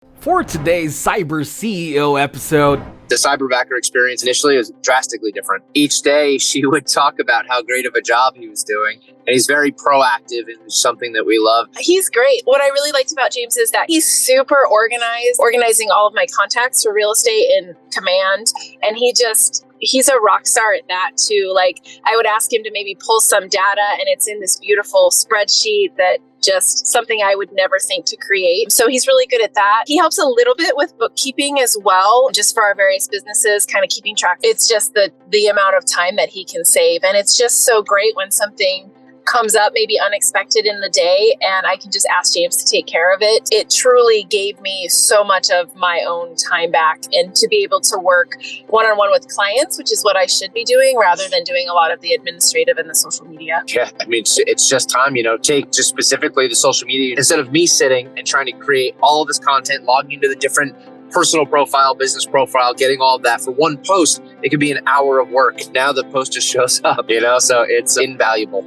For today's CyberCEO episode, the Cyberbacker experience initially was drastically different. Each day she would talk about how great of a job he was doing. And he's very proactive and it's something that we love. He's great. What I really liked about James is that he's super organized, organizing all of my contacts for real estate in command. And he's a rock star at that too. Like, I would ask him to maybe pull some data and it's in this beautiful spreadsheet that just something I would never think to create. So he's really good at that. He helps a little bit with bookkeeping as well, just for our various businesses, kind of keeping track. It's just the amount of time that he can save. And it's just so great when something comes up maybe unexpected in the day and I can just ask James to take care of it. It truly gave me so much of my own time back, and to be able to work one-on-one with clients, which is what I should be doing rather than doing a lot of the administrative and the social media. Yeah, I mean, it's just time, take just specifically the social media. Instead of me sitting and trying to create all of this content, logging into the different personal profile, business profile, getting all of that for one post, it could be an hour of work. Now the post just shows up, so it's invaluable.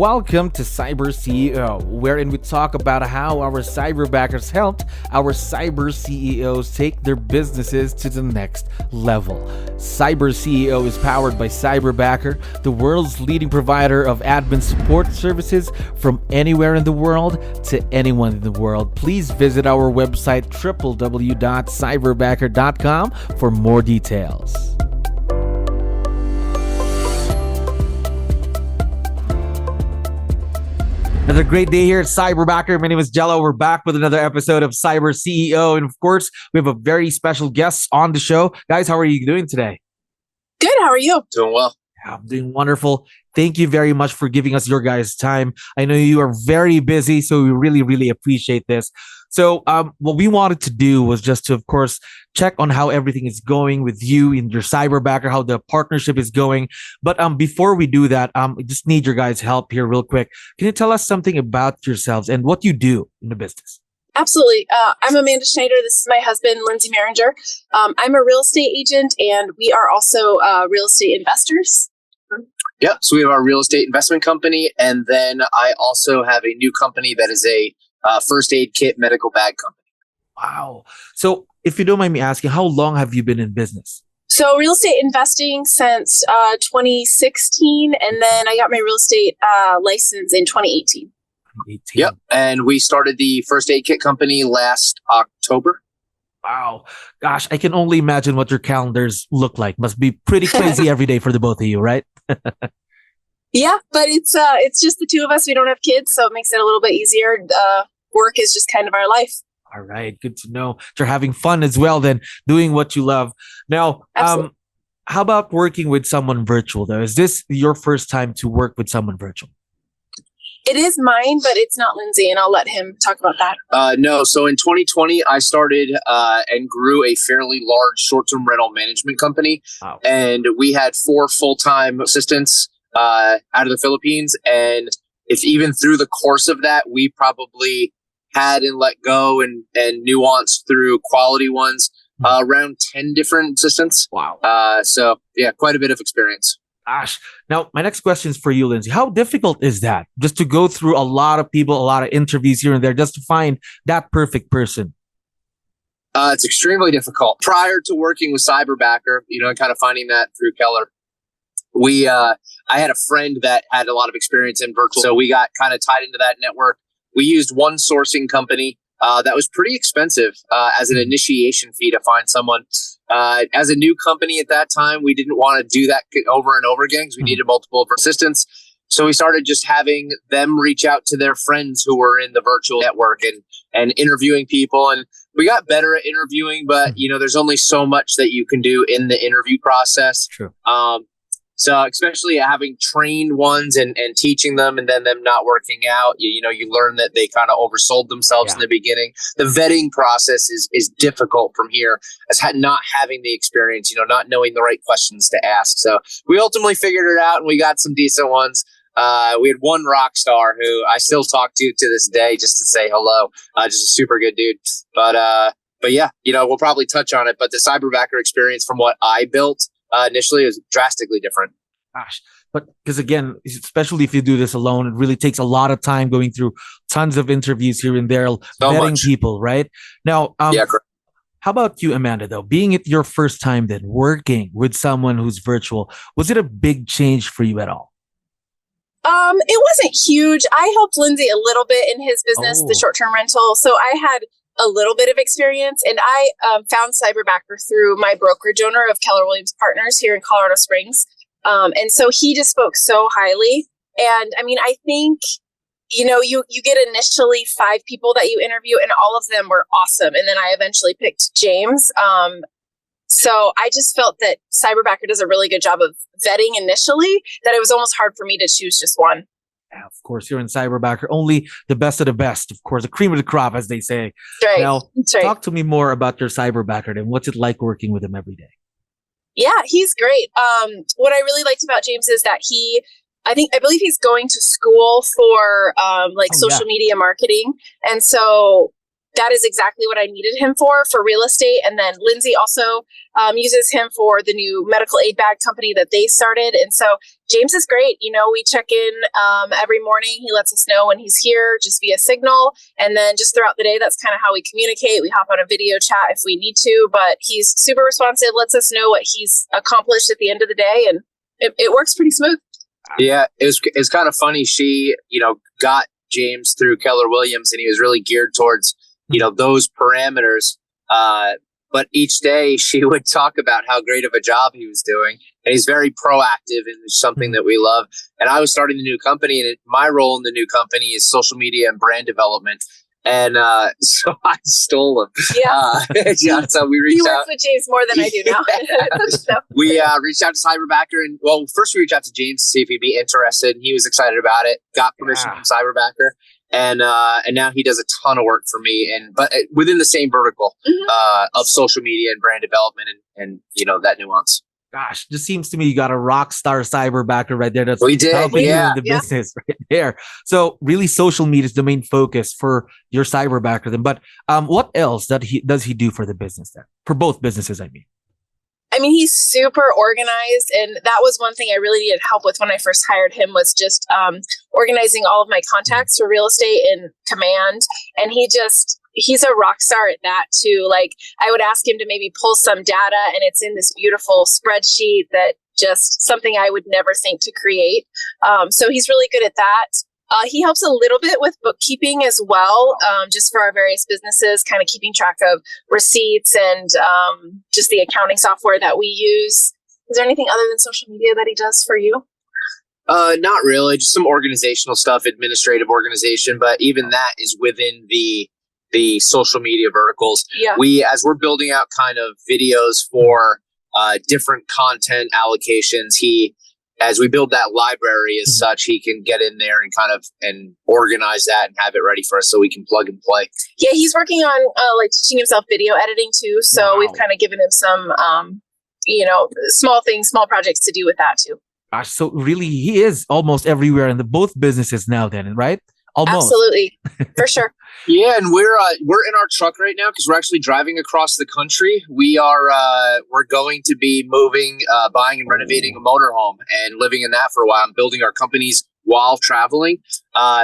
welcome to CyberCEO, wherein we talk about how our cyberbackers helped our cyber CEOs take their businesses to the next level. CyberCEO is powered by Cyberbacker, the world's leading provider of admin support services from anywhere in the world to anyone in the world. Please visit our website www.cyberbacker.com for more details. Another great day here at Cyberbacker. My name is 𝗙𝗲𝗋𝗶𝗹. We're back with another episode of CyberCEO. And of course, we have a very special guest on the show. Guys, how are you doing today? Good. How are you? Doing well. I'm doing wonderful. Thank you very much for giving us your guys' time. I know you are very busy, so we really, really appreciate this. So what we wanted to do was just to, of course, check on how everything is going with you in your Cyberbacker, how the partnership is going. But before we do that, I just need your guys' help here real quick. Can you tell us something about yourselves and what you do in the business? Absolutely. I'm Amanda Schneider. This is my husband, Lindsey Maringer. I'm a real estate agent, and we are also real estate investors. Yeah, so we have our real estate investment company, and then I also have a new company that is a first aid kit medical bag company. Wow. So if you don't mind me asking, how long have you been in business? So real estate investing since 2016, and then I got my real estate license in 2018. Yep, and we started the first aid kit company last October. Wow. Gosh, I can only imagine what your calendars look like. Must be pretty crazy every day for the both of you, right? Yeah, but it's just the two of us. We don't have kids, so it makes it a little bit easier. Work is just kind of our life. All right. Good to know. You're having fun as well then, doing what you love. Now, how about working with someone virtual though? Is this your first time to work with someone virtual? It is mine, but it's not Lindsey, and I'll let him talk about that. No. So in 2020, I started and grew a fairly large short-term rental management company. Wow. And we had 4 full-time assistants out of the Philippines. And if even through the course of that, we probably had and let go and nuanced through quality ones, around 10 different assistants. Wow. So yeah, quite a bit of experience. Gosh. Now, my next question is for you, Lindsey. How difficult is that? Just to go through a lot of people, a lot of interviews here and there, just to find that perfect person? It's extremely difficult. Prior to working with Cyberbacker, and kind of finding that through Keller, I had a friend that had a lot of experience in virtual, so we got kind of tied into that network. We used one sourcing company that was pretty expensive as an initiation fee to find someone. As a new company at that time, we didn't want to do that over and over again because we needed multiple assistants. So we started just having them reach out to their friends who were in the virtual network and interviewing people. And we got better at interviewing, but there's only so much that you can do in the interview process. True. So especially having trained ones and teaching them and then them not working out, you learn that they kind of oversold themselves in the beginning. The vetting process is difficult from here as not having the experience, not knowing the right questions to ask. So we ultimately figured it out and we got some decent ones. We had one rock star who I still talk to this day just to say hello. Just a super good dude. But yeah, we'll probably touch on it. But the Cyberbacker experience from what I built initially is drastically different. Gosh, But because again, especially if you do this alone, it really takes a lot of time going through tons of interviews here and there, vetting people, right? Now, Yeah, correct. how about you, Amanda, though? Being it your first time then working with someone who's virtual, was it a big change for you at all? It wasn't huge. I helped Lindsey a little bit in his business, the short-term rental. So I had a little bit of experience, and I found Cyberbacker through my brokerage owner of 𝗙𝗹𝗃𝗶𝗹 Partners here in Colorado Springs. And so he just spoke so highly. And I mean, I think, you get initially 5 people that you interview, and all of them were awesome. And then I eventually picked James. So I just felt that Cyberbacker does a really good job of vetting initially, that it was almost hard for me to choose just one. Yeah, of course, you're in Cyberbacker, only the best of the best, of course, the cream of the crop, as they say. That's right. Now, That's right. talk to me more about your Cyberbacker and what's it like working with him every day? Yeah, he's great. What I really liked about James is that I believe he's going to school for social media marketing. And so that is exactly what I needed him for real estate. And then Lindsey also uses him for the new medical aid bag company that they started. And so James is great. We check in every morning. He lets us know when he's here just via Signal. And then just throughout the day, that's kind of how we communicate. We hop on a video chat if we need to, but he's super responsive, lets us know what he's accomplished at the end of the day. And it works pretty smooth. Yeah, it's kind of funny. She, got James through Keller Williams, and he was really geared towards, those parameters. But each day she would talk about how great of a job he was doing. And he's very proactive, and it's something that we love. And I was starting a new company, and my role in the new company is social media and brand development. And so I stole him. Yeah. So we reached out. He works with James more than I do now. We reached out to Cyberbacker, and first we reached out to James to see if he'd be interested, and he was excited about it. Got permission from Cyberbacker, and now he does a ton of work for me, but within the same vertical of social media and brand development, and that nuance. Gosh, just seems to me you got a rock star Cyberbacker right there. That's helping you in the business right there. So really, social media is the main focus for your Cyberbacker then. But what else does he do for the business then? For both businesses, I mean. He's super organized, and that was one thing I really needed help with when I first hired him, was just organizing all of my contacts for real estate in Command. And he's a rock star at that too. Like, I would ask him to maybe pull some data, and it's in this beautiful spreadsheet that just something I would never think to create. So he's really good at that. He helps a little bit with bookkeeping as well, just for our various businesses, kind of keeping track of receipts and just the accounting software that we use. Is there anything other than social media that he does for you? Not really, just some organizational stuff, administrative organization, but even that is within the social media verticals. Yeah. As we're building out kind of videos for different content allocations, as we build that library as such, he can get in there and kind of organize that and have it ready for us so we can plug and play. Yeah, he's working on teaching himself video editing too. So we've kind of given him some, small projects to do with that too. Gosh, so really he is almost everywhere in both businesses now then, right? Almost. Absolutely. For sure. Yeah, and we're in our truck right now because we're actually driving across the country. We're going to be moving, buying and renovating a motorhome and living in that for a while. I'm building our companies while traveling.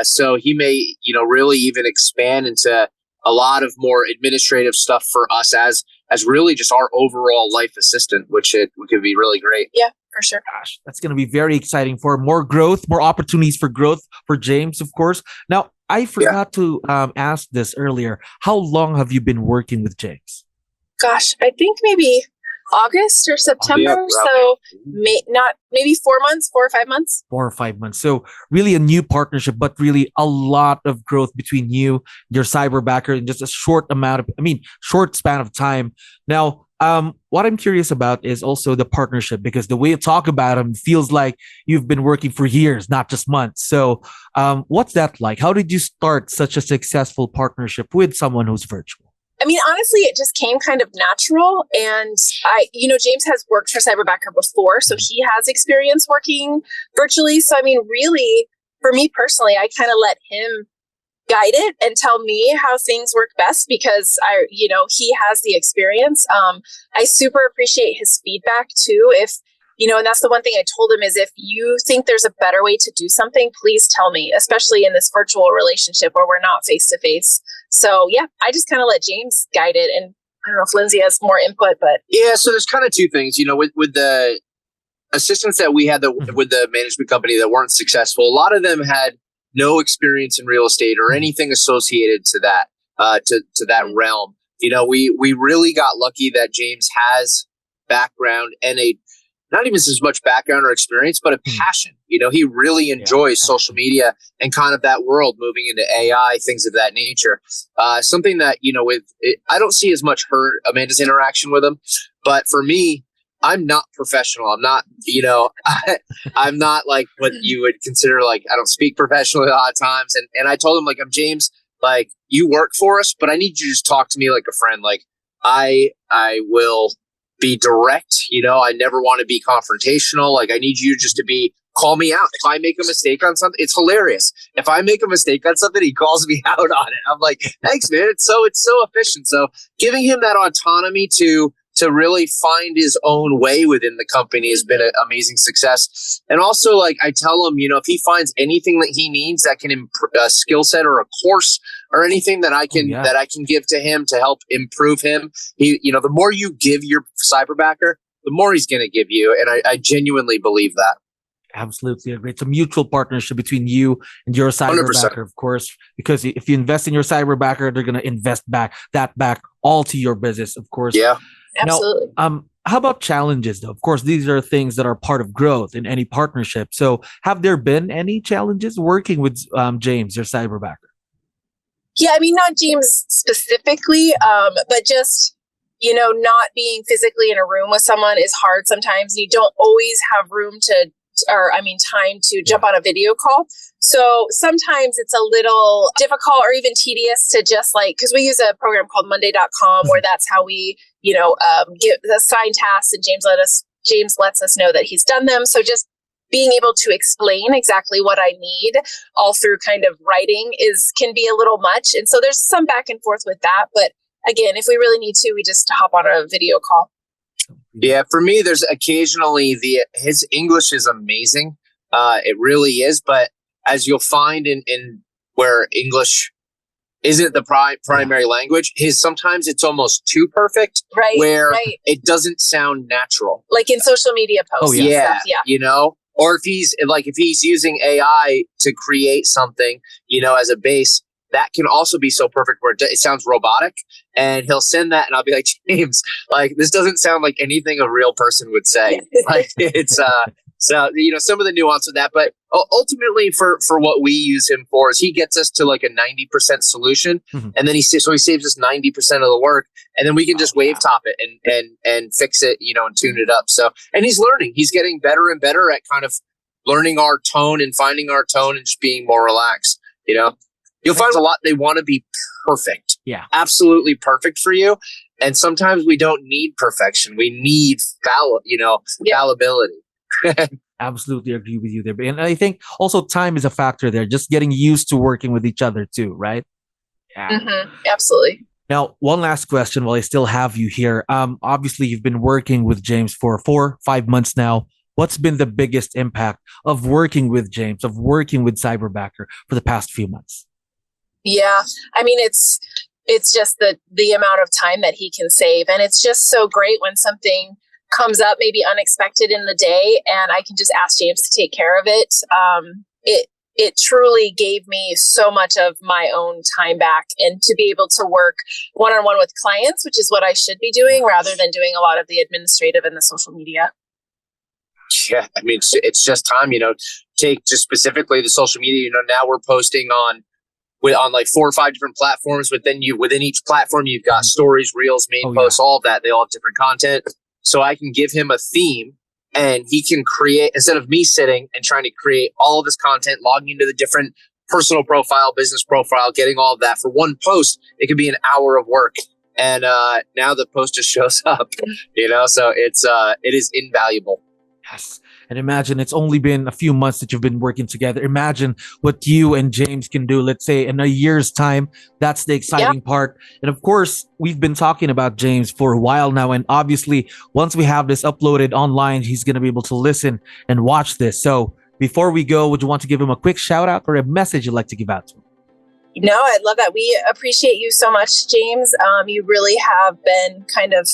So he may, really even expand into a lot of more administrative stuff for us as really just our overall life assistant, which could be really great. Yeah, for sure. Gosh, that's going to be very exciting for more growth, more opportunities for growth for James, of course. Now, I forgot to ask this earlier. How long have you been working with James? Gosh, I think maybe August or September. So maybe 4 months, 4 or 5 months. 4 or 5 months. So really a new partnership, but really a lot of growth between you, your Cyberbacker, in just a short span of time. Now, what I'm curious about is also the partnership, because the way you talk about him feels like you've been working for years, not just months. So what's that like? How did you start such a successful partnership with someone who's virtual? Honestly, it just came kind of natural. And James has worked for Cyberbacker before, so he has experience working virtually. So, really, for me personally, I kind of let him guide it and tell me how things work best because he has the experience. I super appreciate his feedback too. And that's the one thing I told him is if you think there's a better way to do something, please tell me, especially in this virtual relationship where we're not face to face. So yeah, I just kind of let James guide it. And I don't know if Lindsey has more input, but. Yeah, so there's kind of two things, with the assistants that we had with the management company that weren't successful. A lot of them had no experience in real estate or anything associated to that, to that realm. We really got lucky that James has background and not even as much background or experience, but a passion. He really enjoys social media and kind of that world, moving into AI, things of that nature. Something that, I don't see as much Amanda's interaction with him, but for me, I'm not professional. I'm not, I'm not like what you would consider I don't speak professionally a lot of times. And I told him I'm James, you work for us, but I need you to just talk to me like a friend. I will be direct. I never want to be confrontational. I need you just to call me out. If I make a mistake on something, it's hilarious. If I make a mistake on something, he calls me out on it. I'm like, thanks, man. It's so efficient. So giving him that autonomy to really find his own way within the company has been an amazing success. And also, I tell him, if he finds anything that he needs that can improve a skill set or a course or anything that I can give to him to help improve him, the more you give your Cyberbacker, the more he's going to give you. And I genuinely believe that. Absolutely agree. It's a mutual partnership between you and your Cyberbacker, 100%. Of course, because if you invest in your Cyberbacker, they're going to invest back all to your business, of course. Yeah. Absolutely. Now, how about challenges, though? Of course, these are things that are part of growth in any partnership. So have there been any challenges working with James, your Cyberbacker? Yeah, not James specifically, but just, not being physically in a room with someone is hard sometimes. You don't always have room time to jump on a video call. So sometimes it's a little difficult or even tedious to just because we use a program called Monday.com where that's how we, get assign tasks, and James lets us know that he's done them. So just being able to explain exactly what I need all through kind of writing can be a little much. And so there's some back and forth with that. But again, if we really need to, we just hop on a video call. Yeah, for me, there's occasionally his English is amazing. It really is. But as you'll find in where English isn't the primary language, sometimes it's almost too perfect, where it doesn't sound natural. Like in social media posts. Oh, yeah. Stuff, or if he's using AI to create something, as a base, that can also be so perfect where it sounds robotic, and he'll send that and I'll be like, James, this doesn't sound like anything a real person would say. It's so some of the nuance of that, but ultimately for what we use him for is he gets us to a 90% solution, and then he saves us 90% of the work, and then we can just wave top it and fix it, and tune it up. So, and he's learning, he's getting better and better at kind of learning our tone and finding our tone and just being more relaxed. You'll find a lot they want to be perfect. Yeah. Absolutely perfect for you. And sometimes we don't need perfection. We need fallibility. Absolutely agree with you there. And I think also time is a factor there. Just getting used to working with each other too, right? Yeah. Mm-hmm. Absolutely. Now, one last question while I still have you here. Obviously, you've been working with James for 4-5 months now. What's been the biggest impact of working with James, of working with Cyberbacker for the past few months? Yeah, it's just the amount of time that he can save. And it's just so great when something comes up, maybe unexpected in the day, and I can just ask James to take care of it. It truly gave me so much of my own time back, and to be able to work one-on-one with clients, which is what I should be doing rather than doing a lot of the administrative and the social media. Yeah, it's just time, take just specifically the social media, now we're posting on 4 or 5 different platforms, but then within each platform, you've got stories, reels, main posts, all of that. They all have different content. So I can give him a theme, and he can create, instead of me sitting and trying to create all of this content, logging into the different personal profile, business profile, getting all of that for one post, it could be an hour of work. And now the post just shows up, so it is invaluable. Yes. And imagine it's only been a few months that you've been working together. Imagine what you and James can do, let's say in a year's time. That's the exciting part. And of course, we've been talking about James for a while now. And obviously, once we have this uploaded online, he's going to be able to listen and watch this. So before we go, would you want to give him a quick shout out or a message you'd like to give out to him? No, I'd love that. We appreciate you so much, James. You really have been kind of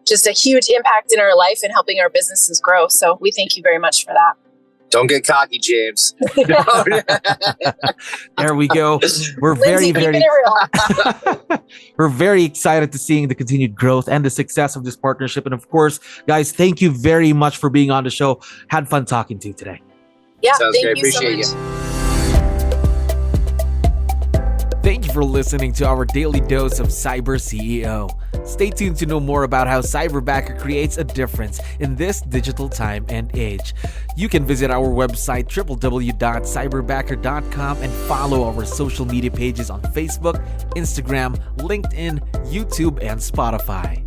just a huge impact in our life and helping our businesses grow. So we thank you very much for that. Don't get cocky, James. There we go. We're Lindsey, we're very excited to seeing the continued growth and the success of this partnership. And of course, guys, thank you very much for being on the show. Had fun talking to you today. Yeah, Sounds thank great. you so Appreciate much. you. Thank you for listening to our daily dose of CyberCEO. Stay tuned to know more about how Cyberbacker creates a difference in this digital time and age. You can visit our website www.cyberbacker.com and follow our social media pages on Facebook, Instagram, LinkedIn, YouTube, and Spotify.